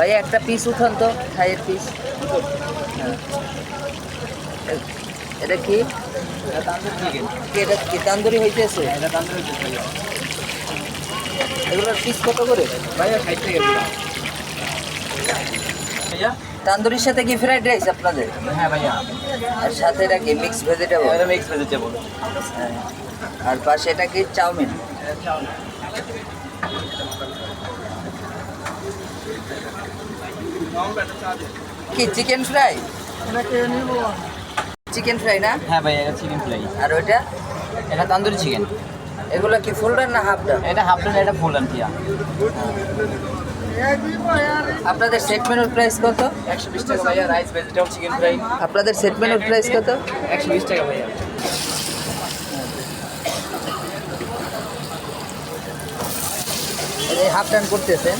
ভাই একটা পিস উঠান তো, থাইয়ের পিস। এটা কি? এটা কি তান্দুরি হইতেছে? এগুলোর পিস কত করে ভাইয়া 60 টাকা দিলাম। ভাইয়া তান্দুরির সাথে কি ফ্রাইড রাইস আপনাদের? হ্যাঁ ভাইয়া, আর সাথে এটা কি মিক্স ভেজিটেবল? এটা মিক্স ভেজিটেবল। হ্যাঁ। আর পাশে এটা কি চাউমিন? কি চিকেন ফ্রাই? চিকেন ফ্রাই না? হ্যাঁ ভাইয়া, এটা চিকেন ফ্রাই। আর ওইটা? এটা তান্দুরি চিকেন। এগুলো কি ফুল ডান না হাফ ডান? এটা হাফ ডান, এটা ফুল ডান ভাইয়া। আপনাদের সেট মেনুর প্রাইস কত? 120 টাকা ভাইয়া, রাইস ভেজিটেবল চিকেন ফ্রাই। আপনাদের সেট মেনুর প্রাইস কত? 120 টাকা ভাইয়া। এই হাফ ডান করতেছেন?